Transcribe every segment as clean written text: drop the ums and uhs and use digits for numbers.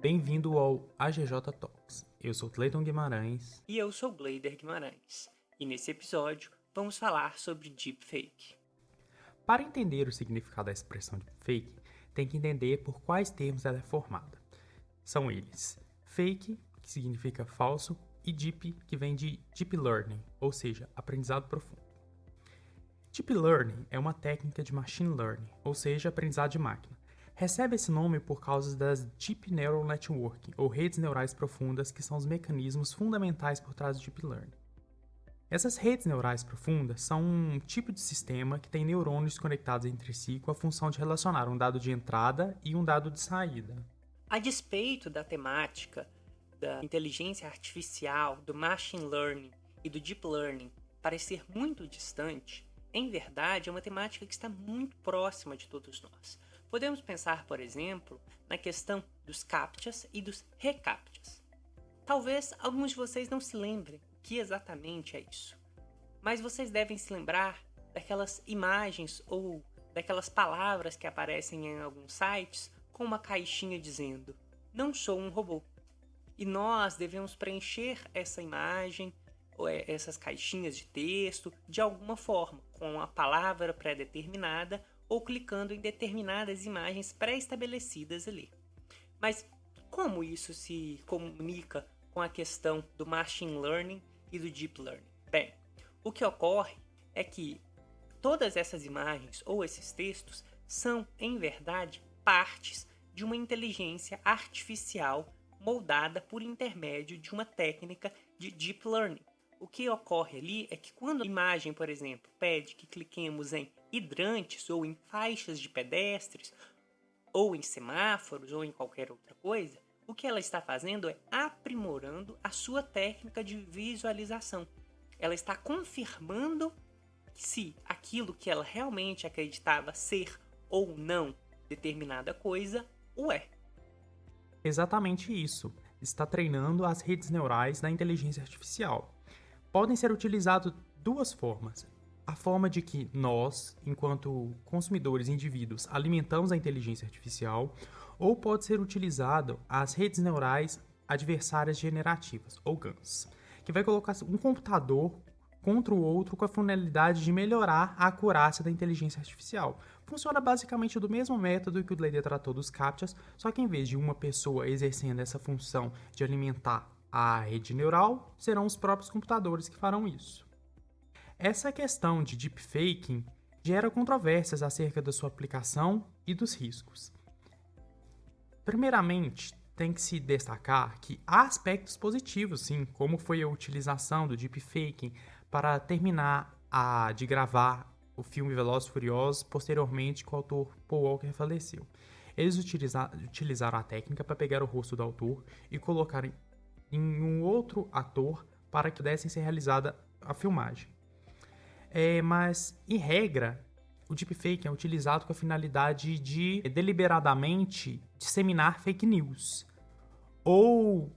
Bem-vindo ao AGJ Talks. Eu sou Cleiton Guimarães. E eu sou Gleider Guimarães. E nesse episódio vamos falar sobre deepfake. Para entender o significado da expressão deepfake, tem que entender por quais termos ela é formada. São eles: fake, que significa falso, e deep, que vem de deep learning, ou seja, aprendizado profundo. Deep learning é uma técnica de machine learning, ou seja, aprendizado de máquina. Recebe esse nome por causa das Deep Neural Network, ou redes neurais profundas, que são os mecanismos fundamentais por trás do Deep Learning. Essas redes neurais profundas são um tipo de sistema que tem neurônios conectados entre si com a função de relacionar um dado de entrada e um dado de saída. A despeito da temática da inteligência artificial, do machine learning e do deep learning parecer muito distante, em verdade é uma temática que está muito próxima de todos nós. Podemos pensar, por exemplo, na questão dos CAPTCHAs e dos reCAPTCHAs. Talvez alguns de vocês não se lembrem o que exatamente é isso, mas vocês devem se lembrar daquelas imagens ou daquelas palavras que aparecem em alguns sites com uma caixinha dizendo "não sou um robô". E nós devemos preencher essa imagem ou essas caixinhas de texto de alguma forma, com a palavra pré-determinada ou clicando em determinadas imagens pré-estabelecidas ali. Mas como isso se comunica com a questão do machine learning e do deep learning? Bem, o que ocorre é que todas essas imagens ou esses textos são, em verdade, partes de uma inteligência artificial moldada por intermédio de uma técnica de deep learning. O que ocorre ali é que quando a imagem, por exemplo, pede que cliquemos em hidrantes ou em faixas de pedestres, ou em semáforos, ou em qualquer outra coisa, o que ela está fazendo é aprimorando a sua técnica de visualização. Ela está confirmando se aquilo que ela realmente acreditava ser ou não determinada coisa o é. Exatamente isso. Está treinando as redes neurais da inteligência artificial. Podem ser utilizados duas formas. A forma de que nós, enquanto consumidores e indivíduos, alimentamos a inteligência artificial, ou pode ser utilizado as redes neurais adversárias generativas, ou GANs, que vai colocar um computador contra o outro com a finalidade de melhorar a acurácia da inteligência artificial. Funciona basicamente do mesmo método que o Gleider tratou dos CAPTCHAs, só que em vez de uma pessoa exercendo essa função de alimentar a rede neural, serão os próprios computadores que farão isso. Essa questão de deepfaking gera controvérsias acerca da sua aplicação e dos riscos. Primeiramente, tem que se destacar que há aspectos positivos, sim, como foi a utilização do deepfaking para terminar de gravar o filme Velozes e Furiosos, posteriormente que o autor Paul Walker faleceu. Eles utilizaram a técnica para pegar o rosto do autor e colocar em um outro ator para que pudesse ser realizada a filmagem. Mas, em regra, o deepfake é utilizado com a finalidade de deliberadamente disseminar fake news ou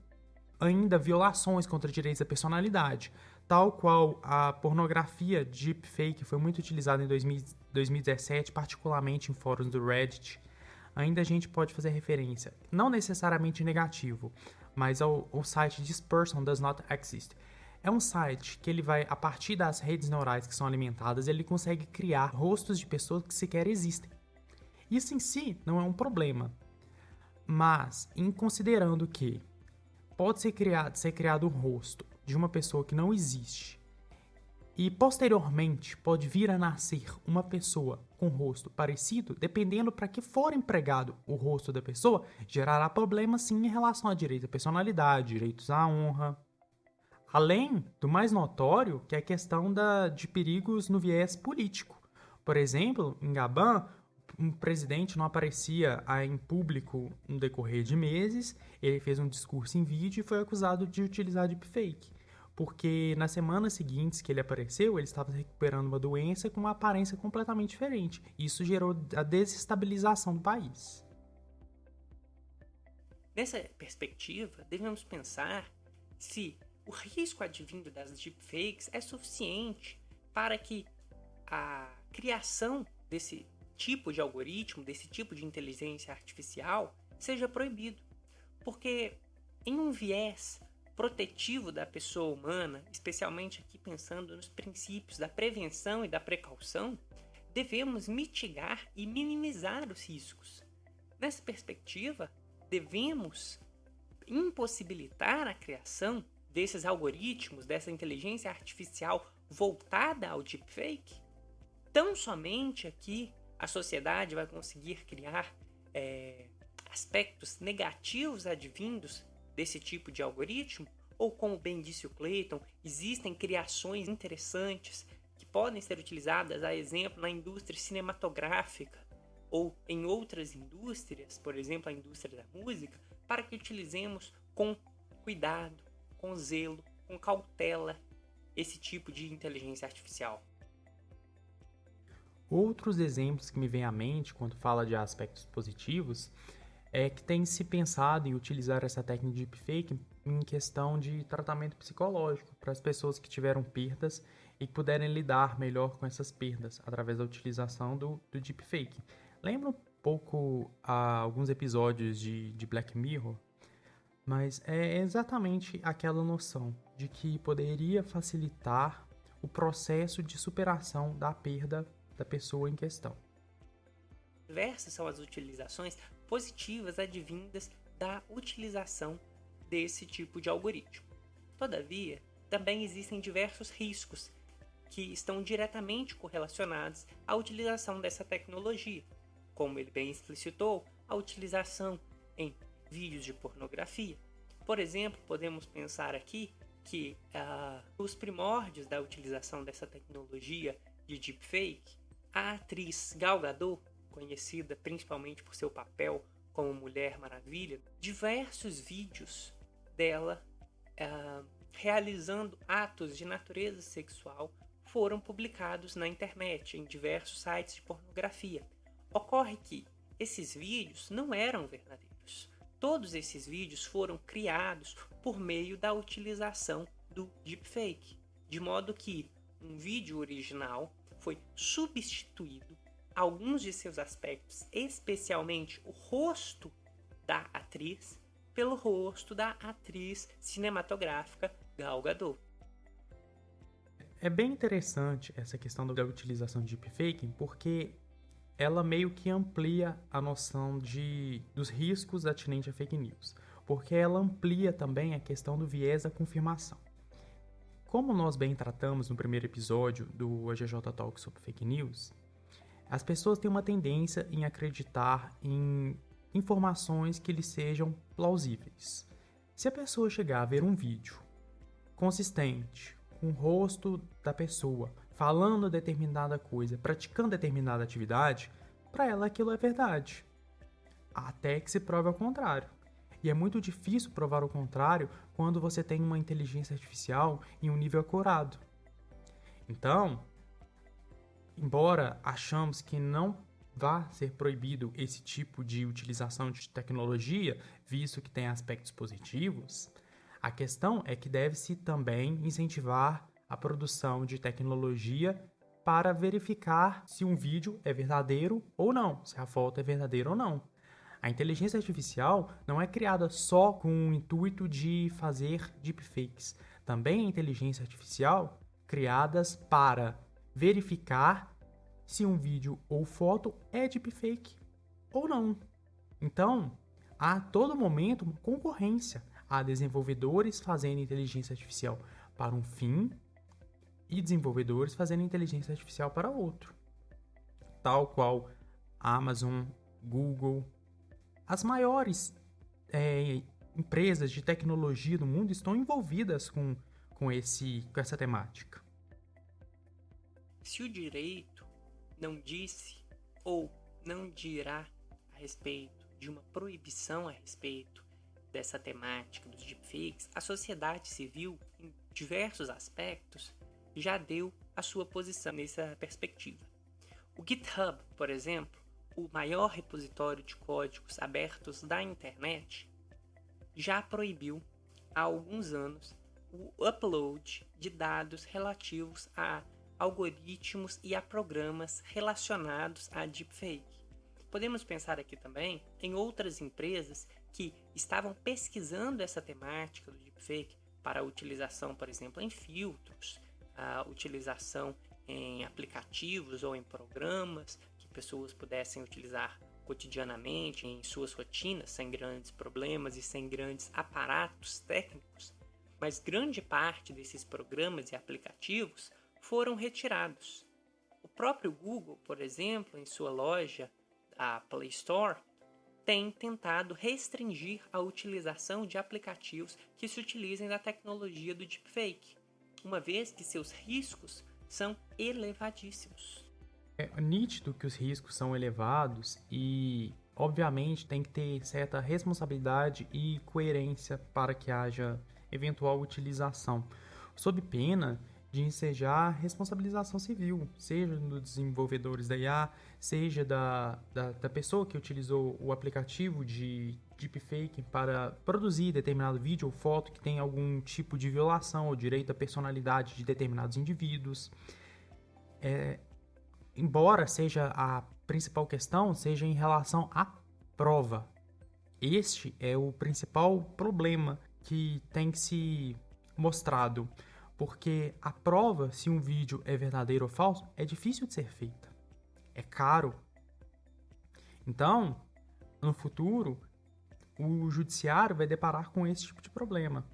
ainda violações contra direitos da personalidade, tal qual a pornografia deepfake foi muito utilizada em 2017, particularmente em fóruns do Reddit. Ainda a gente pode fazer referência, não necessariamente negativo, mas ao site This Person Does Not Exist. É um site que ele vai, a partir das redes neurais que são alimentadas, ele consegue criar rostos de pessoas que sequer existem. Isso em si não é um problema, mas em considerando que pode ser criado um rosto de uma pessoa que não existe e posteriormente pode vir a nascer uma pessoa com rosto parecido, dependendo para que for empregado o rosto da pessoa, gerará problemas sim em relação a direito à personalidade, direitos à honra. Além do mais notório, que é a questão de perigos no viés político. Por exemplo, em Gabão, um presidente não aparecia em público no decorrer de meses, ele fez um discurso em vídeo e foi acusado de utilizar deepfake, porque nas semanas seguintes que ele apareceu, ele estava recuperando uma doença com uma aparência completamente diferente. Isso gerou a desestabilização do país. Nessa perspectiva, devemos pensar se o risco advindo das deepfakes é suficiente para que a criação desse tipo de algoritmo, desse tipo de inteligência artificial, seja proibido. Porque em um viés protetivo da pessoa humana, especialmente aqui pensando nos princípios da prevenção e da precaução, devemos mitigar e minimizar os riscos. Nessa perspectiva, devemos impossibilitar a criação desses algoritmos, dessa inteligência artificial voltada ao deepfake. Tão somente aqui a sociedade vai conseguir criar aspectos negativos advindos desse tipo de algoritmo, ou como bem disse o Clayton, existem criações interessantes que podem ser utilizadas, a exemplo, na indústria cinematográfica ou em outras indústrias, por exemplo, a indústria da música, para que utilizemos com cuidado, com zelo, com cautela esse tipo de inteligência artificial. Outros exemplos que me vêm à mente quando fala de aspectos positivos é que tem se pensado em utilizar essa técnica de deepfake em questão de tratamento psicológico para as pessoas que tiveram perdas e que puderem lidar melhor com essas perdas através da utilização do deepfake. Lembra um pouco alguns episódios de Black Mirror, mas é exatamente aquela noção de que poderia facilitar o processo de superação da perda da pessoa em questão. Diversas são as utilizações positivas advindas da utilização desse tipo de algoritmo. Todavia, também existem diversos riscos que estão diretamente correlacionados à utilização dessa tecnologia, como ele bem explicitou, a utilização em vídeos de pornografia. Por exemplo, podemos pensar aqui que os primórdios da utilização dessa tecnologia de deepfake, a atriz Gal Gadot, conhecida principalmente por seu papel como Mulher Maravilha, diversos vídeos dela realizando atos de natureza sexual foram publicados na internet, em diversos sites de pornografia. Ocorre que esses vídeos não eram verdadeiros. Todos esses vídeos foram criados por meio da utilização do deepfake, de modo que um vídeo original foi substituído, alguns de seus aspectos, especialmente o rosto da atriz, pelo rosto da atriz cinematográfica Gal Gadot. É bem interessante essa questão da utilização de deepfake, porque ela meio que amplia a noção dos riscos atinentes a fake news, porque ela amplia também a questão do viés da confirmação. Como nós bem tratamos no primeiro episódio do AGJ Talk sobre fake news, as pessoas têm uma tendência em acreditar em informações que lhes sejam plausíveis. Se a pessoa chegar a ver um vídeo consistente, com o rosto da pessoa, falando determinada coisa, praticando determinada atividade, para ela aquilo é verdade. Até que se prove ao contrário. E é muito difícil provar o contrário quando você tem uma inteligência artificial em um nível acurado. Então, embora achamos que não vá ser proibido esse tipo de utilização de tecnologia, visto que tem aspectos positivos, a questão é que deve-se também incentivar a produção de tecnologia para verificar se um vídeo é verdadeiro ou não, se a foto é verdadeira ou não. A inteligência artificial não é criada só com o intuito de fazer deepfakes. Também é inteligência artificial criadas para verificar se um vídeo ou foto é deepfake ou não. Então, há a todo momento uma concorrência. Há desenvolvedores fazendo inteligência artificial para um fim e desenvolvedores fazendo inteligência artificial para outro. Tal qual Amazon, Google, as maiores empresas de tecnologia do mundo estão envolvidas com essa temática. Se o direito não disse ou não dirá a respeito de uma proibição a respeito dessa temática dos deepfakes, a sociedade civil, em diversos aspectos, já deu a sua posição nessa perspectiva. O GitHub, por exemplo, o maior repositório de códigos abertos da internet, já proibiu há alguns anos o upload de dados relativos a algoritmos e a programas relacionados a deepfake. Podemos pensar aqui também em outras empresas que estavam pesquisando essa temática do deepfake para a utilização, por exemplo, em filtros, a utilização em aplicativos ou em programas que pessoas pudessem utilizar cotidianamente em suas rotinas, sem grandes problemas e sem grandes aparatos técnicos. Mas grande parte desses programas e aplicativos foram retirados. O próprio Google, por exemplo, em sua loja, a Play Store, tem tentado restringir a utilização de aplicativos que se utilizem da tecnologia do deepfake, uma vez que seus riscos são elevadíssimos. É nítido que os riscos são elevados e, obviamente, tem que ter certa responsabilidade e coerência para que haja eventual utilização, sob pena de ensejar responsabilização civil, seja dos desenvolvedores da IA, seja da pessoa que utilizou o aplicativo de deepfake para produzir determinado vídeo ou foto que tem algum tipo de violação ao direito à personalidade de determinados indivíduos. Embora seja a principal questão, seja em relação à prova. Este é o principal problema que tem que se mostrado, porque a prova se um vídeo é verdadeiro ou falso é difícil de ser feita, é caro. Então, no futuro, o judiciário vai deparar com esse tipo de problema.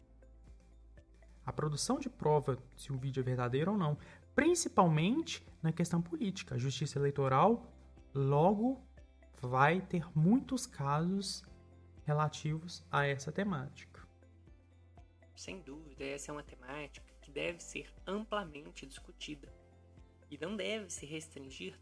A produção de prova se o vídeo é verdadeiro ou não, principalmente na questão política. A justiça eleitoral logo vai ter muitos casos relativos a essa temática. Sem dúvida, essa é uma temática que deve ser amplamente discutida e não deve se restringir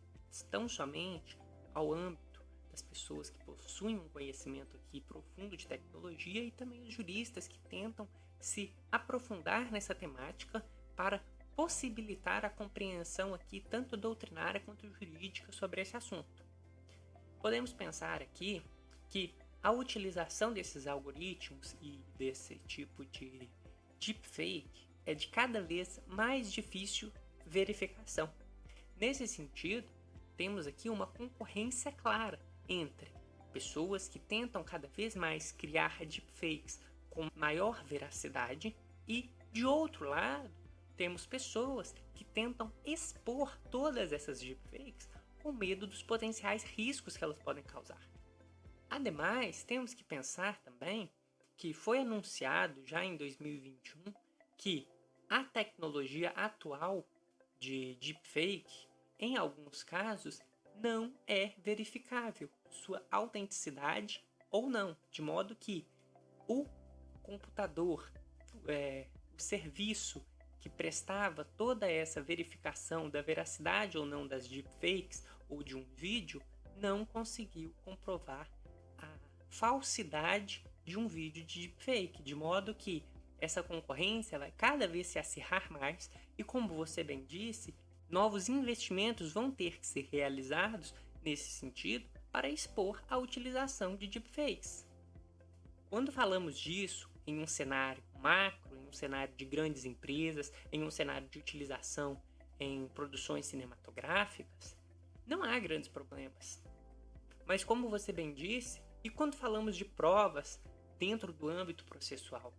tão somente ao âmbito das pessoas que possuem um conhecimento aqui profundo de tecnologia e também os juristas que tentam se aprofundar nessa temática para possibilitar a compreensão aqui tanto doutrinária quanto jurídica sobre esse assunto. Podemos pensar aqui que a utilização desses algoritmos e desse tipo de deepfake é de cada vez mais difícil verificação. Nesse sentido, temos aqui uma concorrência clara entre pessoas que tentam cada vez mais criar deepfakes com maior veracidade e, de outro lado, temos pessoas que tentam expor todas essas deepfakes com medo dos potenciais riscos que elas podem causar. Ademais, temos que pensar também que foi anunciado já em 2021 que a tecnologia atual de deepfake, em alguns casos, não é verificável sua autenticidade ou não, de modo que o computador, o serviço que prestava toda essa verificação da veracidade ou não das deepfakes ou de um vídeo, não conseguiu comprovar a falsidade de um vídeo de deepfake, de modo que essa concorrência vai cada vez se acirrar mais e, como você bem disse, novos investimentos vão ter que ser realizados nesse sentido para expor a utilização de deepfakes. Quando falamos disso em um cenário macro, em um cenário de grandes empresas, em um cenário de utilização em produções cinematográficas, não há grandes problemas. Mas como você bem disse, e quando falamos de provas dentro do âmbito processual?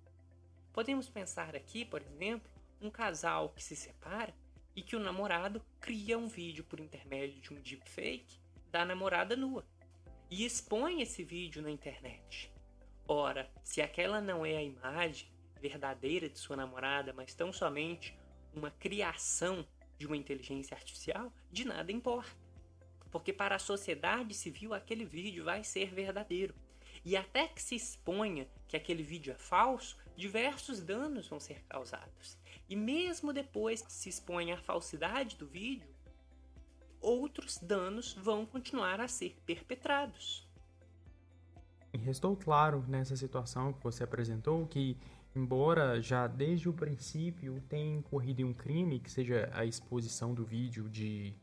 Podemos pensar aqui, por exemplo, um casal que se separa e que o namorado cria um vídeo por intermédio de um deepfake da namorada nua e expõe esse vídeo na internet. Ora, se aquela não é a imagem verdadeira de sua namorada, mas tão somente uma criação de uma inteligência artificial, de nada importa. Porque para a sociedade civil aquele vídeo vai ser verdadeiro. E até que se exponha que aquele vídeo é falso, diversos danos vão ser causados. E mesmo depois que se exponha a falsidade do vídeo, outros danos vão continuar a ser perpetrados. Restou claro nessa situação que você apresentou que, embora já desde o princípio tenha incorrido em um crime, que seja a exposição do vídeo de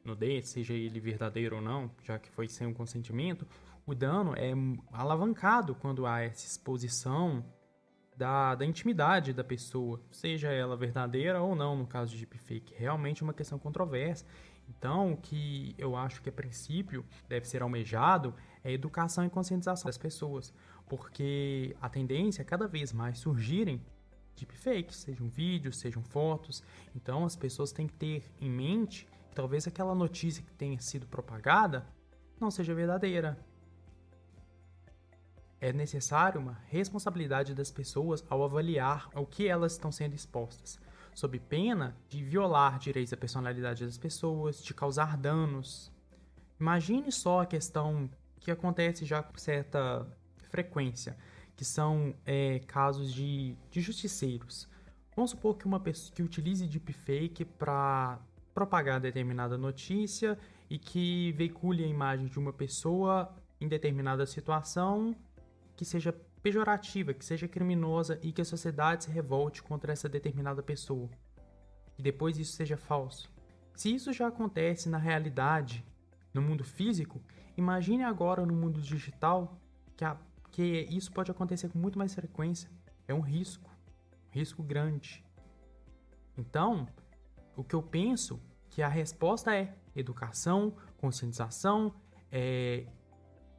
nudez, seja ele verdadeiro ou não, já que foi sem o consentimento, o dano é alavancado quando há essa exposição da intimidade da pessoa, seja ela verdadeira ou não, no caso de deepfake. Realmente é uma questão controversa. Então, o que eu acho que a princípio deve ser almejado é educação e conscientização das pessoas, porque a tendência é cada vez mais surgirem deepfakes, sejam vídeos, sejam fotos. Então, as pessoas têm que ter em mente que talvez aquela notícia que tenha sido propagada não seja verdadeira. É necessário uma responsabilidade das pessoas ao avaliar ao que elas estão sendo expostas, sob pena de violar direitos da personalidade das pessoas, de causar danos. Imagine só a questão que acontece já com certa frequência, que são casos de justiceiros. Vamos supor que uma pessoa que utilize deepfake para propagar determinada notícia e que veicule a imagem de uma pessoa em determinada situação que seja pejorativa, que seja criminosa e que a sociedade se revolte contra essa determinada pessoa. E depois isso seja falso. Se isso já acontece na realidade, no mundo físico, imagine agora no mundo digital que isso pode acontecer com muito mais frequência. É um risco grande. Então, o que eu penso que a resposta é educação, conscientização,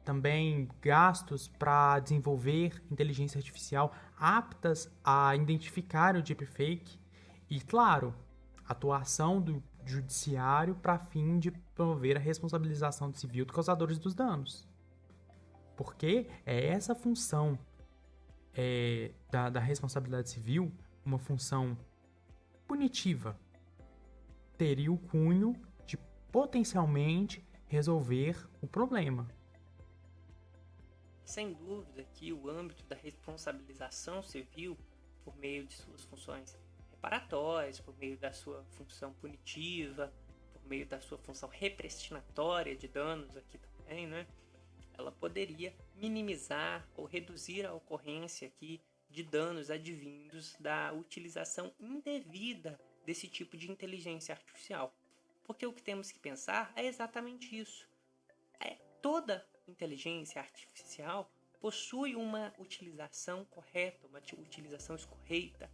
também gastos para desenvolver inteligência artificial aptas a identificar o deepfake e, claro, atuação do judiciário para fim de promover a responsabilização civil dos causadores dos danos. Porque é essa função da responsabilidade civil, uma função punitiva, teria o cunho de potencialmente resolver o problema. Sem dúvida que o âmbito da responsabilização civil, por meio de suas funções reparatórias, por meio da sua função punitiva, por meio da sua função repristinatória de danos aqui também, né? Ela poderia minimizar ou reduzir a ocorrência aqui de danos advindos da utilização indevida desse tipo de inteligência artificial. Porque o que temos que pensar é exatamente isso. Toda inteligência artificial possui uma utilização correta, uma utilização escorreita.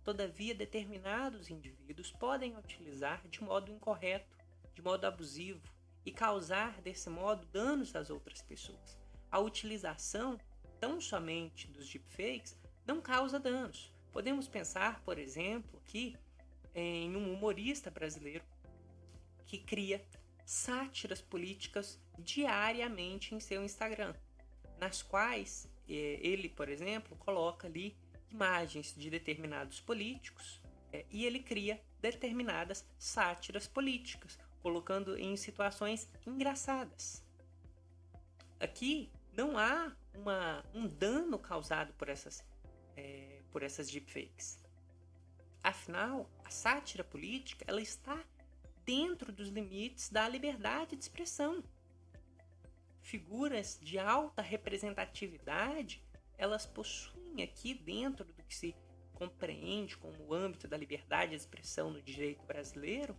Todavia, determinados indivíduos podem utilizar de modo incorreto, de modo abusivo e causar, desse modo, danos às outras pessoas. A utilização tão somente dos deepfakes não causa danos. Podemos pensar, por exemplo, aqui em um humorista brasileiro que cria sátiras políticas diariamente em seu Instagram, nas quais ele, por exemplo, coloca ali imagens de determinados políticos e ele cria determinadas sátiras políticas, colocando em situações engraçadas. Aqui não há um dano causado por essas deepfakes. Afinal, a sátira política ela está dentro dos limites da liberdade de expressão. Figuras de alta representatividade, elas possuem aqui dentro do que se compreende como o âmbito da liberdade de expressão no direito brasileiro,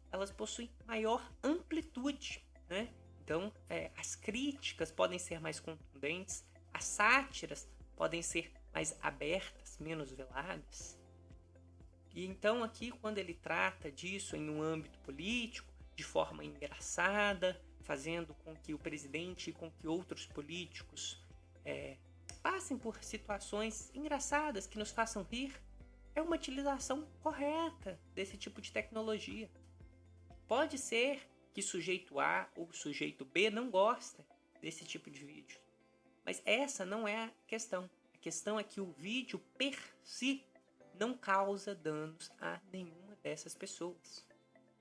elas possuem maior amplitude, né? Então, as críticas podem ser mais contundentes, as sátiras podem ser mais abertas, menos veladas. E então aqui, quando ele trata disso em um âmbito político, de forma engraçada, fazendo com que o presidente e com que outros políticos passem por situações engraçadas que nos façam rir, é uma utilização correta desse tipo de tecnologia. Pode ser que sujeito A ou sujeito B não gostem desse tipo de vídeo, mas essa não é a questão. A questão é que o vídeo per si não causa danos a nenhuma dessas pessoas.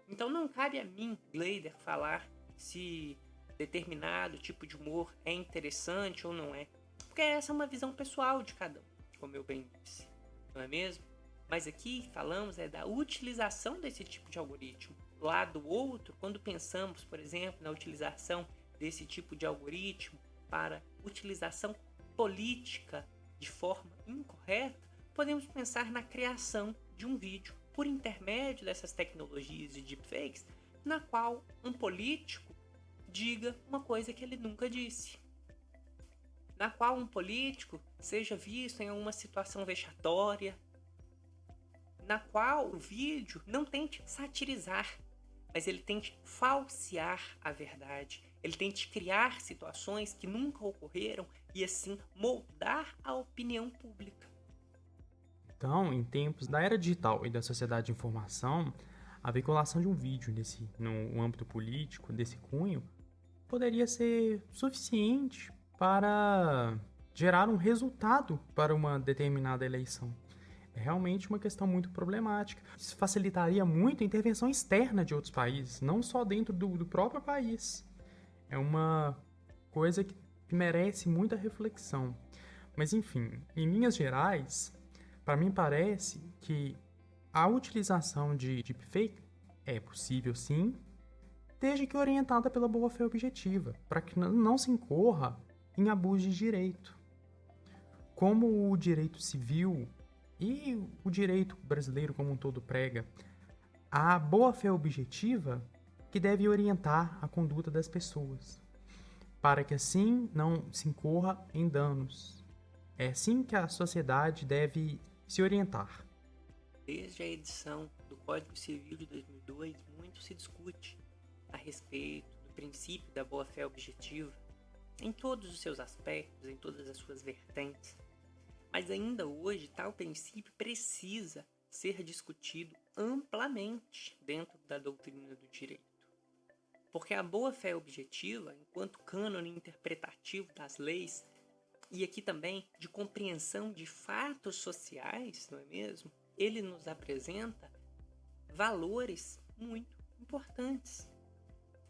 Então não cabe a mim, Glader, falar se determinado tipo de humor é interessante ou não é. Porque essa é uma visão pessoal de cada um, como eu bem disse. Não é mesmo? Mas aqui falamos da utilização desse tipo de algoritmo. Lá do outro, quando pensamos, por exemplo, na utilização desse tipo de algoritmo para utilização política de forma incorreta, podemos pensar na criação de um vídeo por intermédio dessas tecnologias de deepfakes, na qual um político diga uma coisa que ele nunca disse, na qual um político seja visto em uma situação vexatória, na qual o vídeo não tente satirizar, mas ele tente falsear a verdade. Ele tente criar situações que nunca ocorreram e assim moldar a opinião pública. Então, em tempos da era digital e da sociedade de informação, a veiculação de um vídeo no âmbito político, desse cunho, poderia ser suficiente para gerar um resultado para uma determinada eleição. É realmente uma questão muito problemática. Isso facilitaria muito a intervenção externa de outros países, não só dentro do próprio país. É uma coisa que merece muita reflexão. Mas, enfim, em linhas gerais, para mim parece que a utilização de deepfake é possível sim, desde que orientada pela boa-fé objetiva, para que não se incorra em abuso de direito. Como o direito civil e o direito brasileiro como um todo prega, a boa-fé objetiva que deve orientar a conduta das pessoas, para que assim não se incorra em danos. É assim que a sociedade deve se orientar. Desde a edição do Código Civil de 2002, muito se discute a respeito do princípio da boa-fé objetiva, em todos os seus aspectos, em todas as suas vertentes. Mas ainda hoje, tal princípio precisa ser discutido amplamente dentro da doutrina do direito. Porque a boa-fé objetiva, enquanto cânone interpretativo das leis, e aqui também de compreensão de fatos sociais, não é mesmo? Ele nos apresenta valores muito importantes.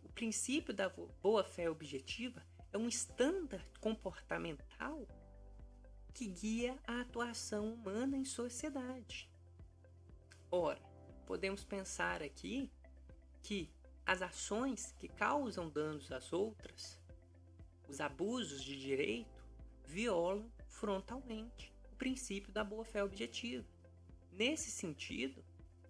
O princípio da boa-fé objetiva é um estándar comportamental que guia a atuação humana em sociedade. Ora, podemos pensar aqui que as ações que causam danos às outras, os abusos de direito, violam frontalmente o princípio da boa-fé objetiva. Nesse sentido,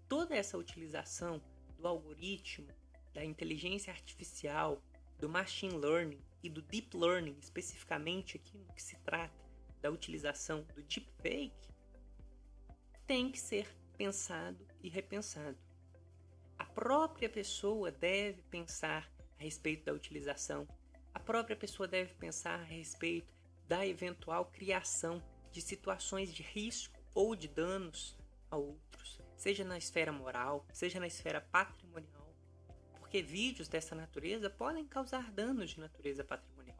toda essa utilização do algoritmo, da inteligência artificial, do machine learning e do deep learning, especificamente aqui no que se trata da utilização do deepfake, tem que ser pensado e repensado. A própria pessoa deve pensar a respeito da utilização, a própria pessoa deve pensar a respeito da eventual criação de situações de risco ou de danos a outros, seja na esfera moral, seja na esfera patrimonial, porque vídeos dessa natureza podem causar danos de natureza patrimonial.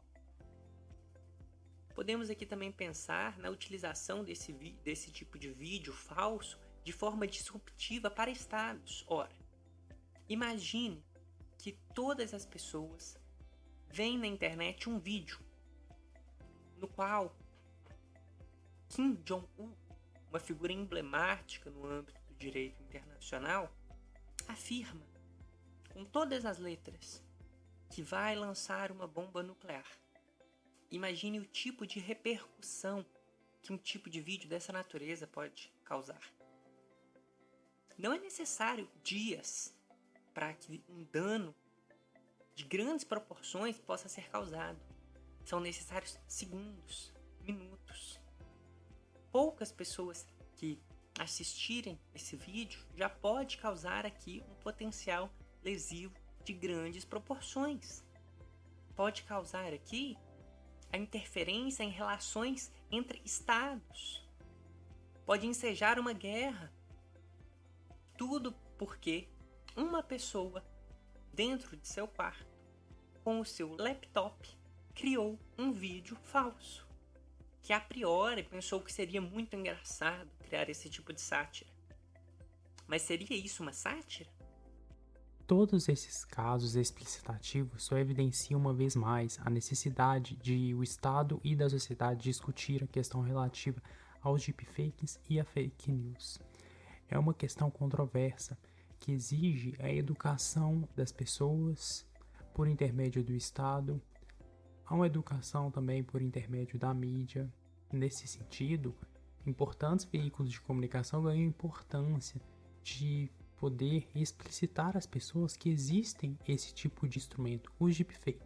Podemos aqui também pensar na utilização desse tipo de vídeo falso de forma disruptiva para estados. Ora, imagine que todas as pessoas veem na internet um vídeo no qual Kim Jong-un, uma figura emblemática no âmbito do direito internacional, afirma com todas as letras que vai lançar uma bomba nuclear. Imagine o tipo de repercussão que um tipo de vídeo dessa natureza pode causar. Não é necessário dias para que um dano de grandes proporções possa ser causado. São necessários segundos, minutos. Poucas pessoas que assistirem esse vídeo já pode causar aqui um potencial lesivo de grandes proporções. Pode causar aqui a interferência em relações entre estados. Pode ensejar uma guerra. Tudo porque uma pessoa, dentro de seu quarto, com o seu laptop, criou um vídeo falso, que a priori pensou que seria muito engraçado criar esse tipo de sátira. Mas seria isso uma sátira? Todos esses casos explicitativos só evidenciam uma vez mais a necessidade de o Estado e da sociedade discutir a questão relativa aos deepfakes e a fake news. É uma questão controversa que exige a educação das pessoas por intermédio do Estado, há uma educação também por intermédio da mídia. Nesse sentido, importantes veículos de comunicação ganham importância de poder explicitar às pessoas que existem esse tipo de instrumento, os deepfakes.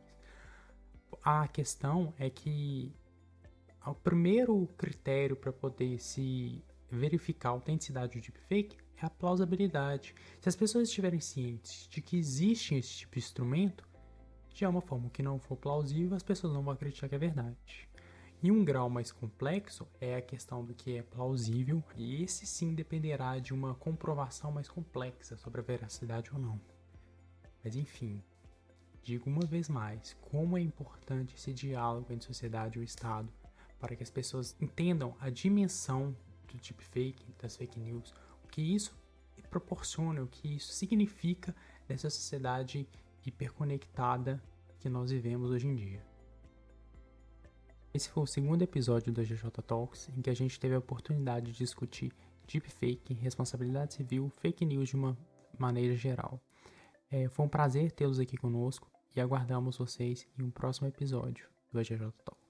A questão é que o primeiro critério para poder se verificar a autenticidade do deepfake é a plausibilidade. Se as pessoas estiverem cientes de que existe esse tipo de instrumento, de uma forma que não for plausível, as pessoas não vão acreditar que é verdade. E um grau mais complexo é a questão do que é plausível, e esse sim dependerá de uma comprovação mais complexa sobre a veracidade ou não. Mas enfim, digo uma vez mais, como é importante esse diálogo entre sociedade e o Estado, para que as pessoas entendam a dimensão do deepfake, das fake news, o que isso proporciona, o que isso significa nessa sociedade hiperconectada que nós vivemos hoje em dia. Esse foi o segundo episódio do GJ Talks, em que a gente teve a oportunidade de discutir deepfake, responsabilidade civil, fake news de uma maneira geral. Foi um prazer tê-los aqui conosco e aguardamos vocês em um próximo episódio do GJ Talks.